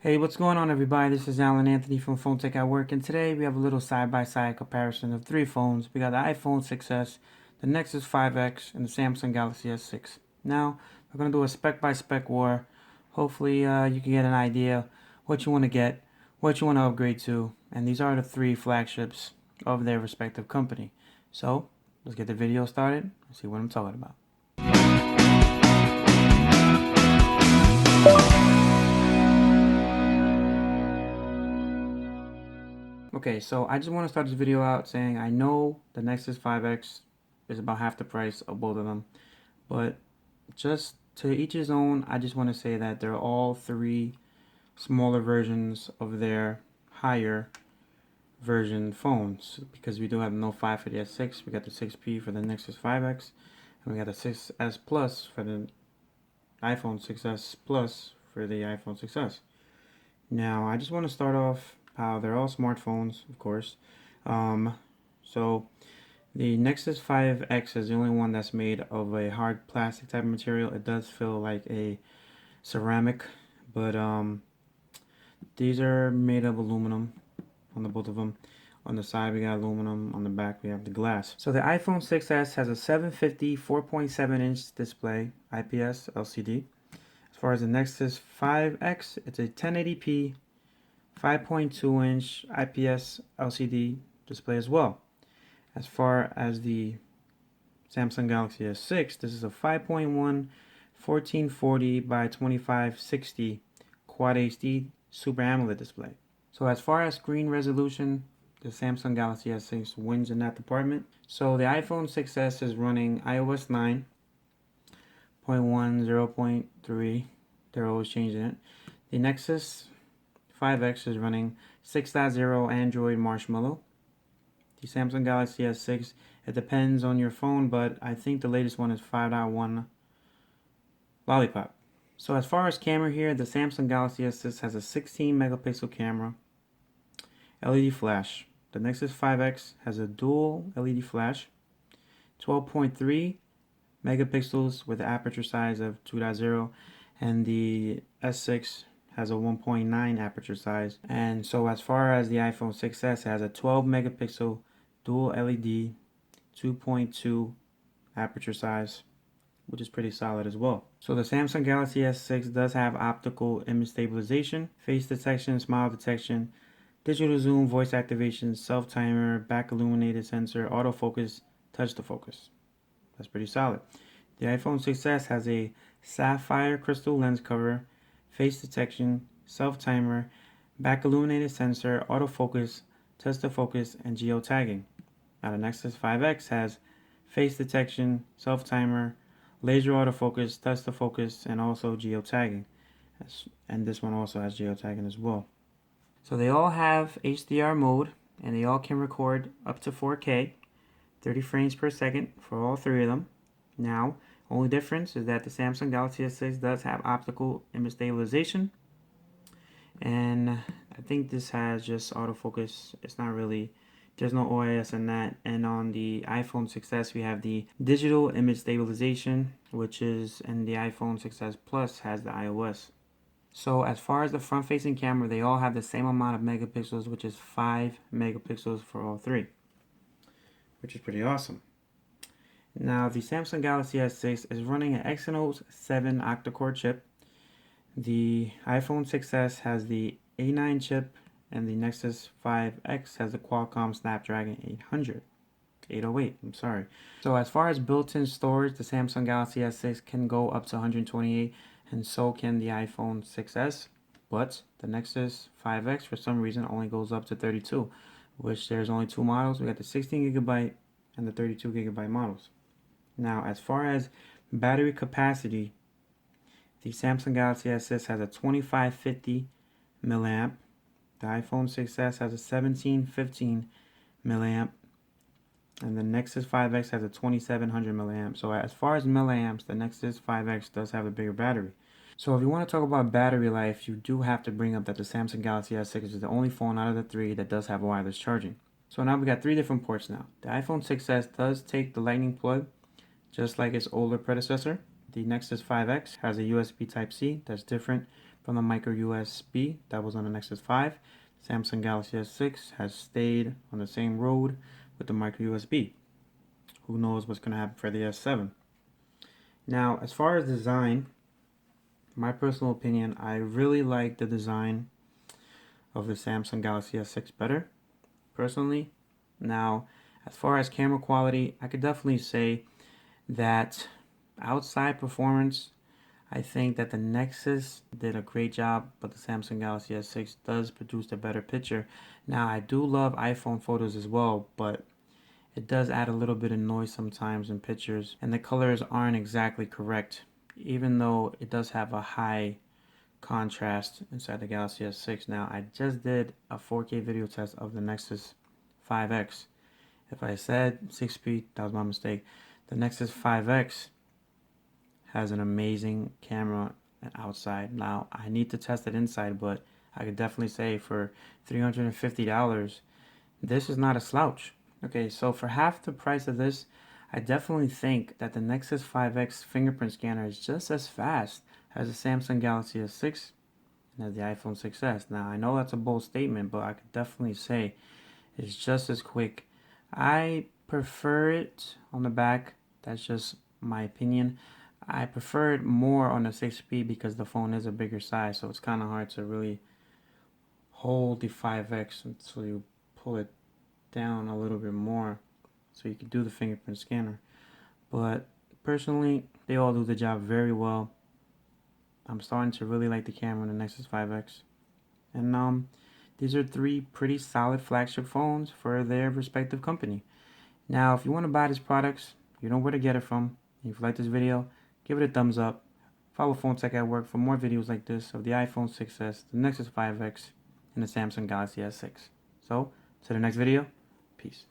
Hey, what's going on, everybody? This is Alan Anthony from Phone Tech at Work, and today we have a little side-by-side comparison of three phones. We got the iPhone 6s, the Nexus 5X, and the Samsung Galaxy S6. Now, we're going to do a spec-by-spec war. Hopefully, you can get an idea what you want to get, what you want to upgrade to, and these are the three flagships of their respective company. So, let's get the video started and see what I'm talking about. Okay, so I just want to start this video out saying I know the Nexus 5X is about half the price of both of them, but just to each his own, I just want to say that they're all three smaller versions of their higher version phones, because we do have the Note 5 for the S6, we got the 6P for the Nexus 5X, and we got the 6S Plus for the iPhone 6S Plus for the iPhone 6S. Now, I just want to start off how they're all smartphones, of course. So the Nexus 5X is the only one that's made of a hard plastic type of material. It does feel like a ceramic, but these are made of aluminum on the both of them. On the side we got aluminum, on the back we have the glass. So the iPhone 6S has a 750 4.7 inch display, IPS LCD. As far as the Nexus 5X, it's a 1080p 5.2 inch IPS LCD display as well. As far as the Samsung Galaxy S6, this is a 5.1 1440 by 2560 Quad HD Super AMOLED display. So as far as screen resolution, the Samsung Galaxy S6 wins in that department. So the iPhone 6s is running iOS 9.1, 0.3. They're always changing it. The Nexus 5X is running 6.0 Android Marshmallow. The Samsung Galaxy S6, it depends on your phone, but I think the latest one is 5.1 Lollipop. So as far as camera here, the Samsung Galaxy S6 has a 16 megapixel camera, LED flash. The Nexus 5X has a dual LED flash, 12.3 megapixels with an aperture size of 2.0, and the S6 has a 1.9 aperture size. And so as far as the iPhone 6s, has a 12 megapixel dual LED 2.2 aperture size, which is pretty solid as well. So the Samsung Galaxy S6 does have optical image stabilization, face detection, smile detection, digital zoom, voice activation, self timer, back illuminated sensor, autofocus, touch to focus. That's pretty solid. The iPhone 6s has a sapphire crystal lens cover, face detection, self timer, back illuminated sensor, autofocus, touch to focus, and geo-tagging. Now the Nexus 5X has face detection, self timer, laser autofocus, touch to focus, and also geo-tagging. And this one also has geo-tagging as well. So they all have HDR mode, and they all can record up to 4K, 30 frames per second for all three of them. Now, only difference is that the Samsung Galaxy S6 does have optical image stabilization, and I think this has just autofocus. It's not really, there's no OIS in that. And on the iPhone 6s we have the digital image stabilization, which is, and the iPhone 6s Plus has the iOS. So as far as the front facing camera, they all have the same amount of megapixels, which is 5 megapixels for all three, which is pretty awesome. Now, the Samsung Galaxy S6 is running an Exynos 7 octa-core chip. The iPhone 6s has the A9 chip, and the Nexus 5X has the Qualcomm Snapdragon 808. I'm sorry. So as far as built-in storage, the Samsung Galaxy S6 can go up to 128, and so can the iPhone 6s. But the Nexus 5X, for some reason, only goes up to 32, which there's only two models. We got the 16 gigabyte and the 32 gigabyte models. Now, as far as battery capacity, the Samsung Galaxy S6 has a 2550 milliamp. The iPhone 6s has a 1715 milliamp. And the Nexus 5X has a 2700 milliamp. So as far as milliamps, the Nexus 5X does have a bigger battery. So if you want to talk about battery life, you do have to bring up that the Samsung Galaxy S6 is the only phone out of the three that does have wireless charging. So now we got three different ports now. The iPhone 6s does take the Lightning plug, just like its older predecessor. The Nexus 5X has a USB Type-C that's different, from the micro USB that was on the Nexus 5. Samsung Galaxy S6 has stayed on the same road with the micro USB. Who knows what's going to happen for the S7. Now, as far as design, my personal opinion, I really like the design of the Samsung Galaxy S6 better, personally. Now, as far as camera quality, I could definitely say that outside performance, I think that the Nexus did a great job, but the Samsung Galaxy S6 does produce a better picture. Now, I do love iPhone photos as well, but it does add a little bit of noise sometimes in pictures, and the colors aren't exactly correct, even though it does have a high contrast inside the Galaxy S6. Now, I just did a 4K video test of the Nexus 5X. If I said 6P, that was my mistake. The Nexus 5X has an amazing camera outside. Now, I need to test it inside, but I could definitely say for $350, this is not a slouch. Okay, so for half the price of this, I definitely think that the Nexus 5X fingerprint scanner is just as fast as the Samsung Galaxy S6 and as the iPhone 6s. Now, I know that's a bold statement, but I could definitely say it's just as quick. I prefer it on the back. That's just my opinion. I prefer it more on the 6P because the phone is a bigger size, so it's kind of hard to really hold the 5X until you pull it down a little bit more so you can do the fingerprint scanner. But personally, they all do the job very well. I'm starting to really like the camera on the Nexus 5X. And these are three pretty solid flagship phones for their respective company. Now, if you want to buy these products, you know where to get it from. If you like this video, give it a thumbs up. Follow Phone Tech at Work for more videos like this of the iPhone 6s, the Nexus 5X, and the Samsung Galaxy S6. So, to the next video, peace.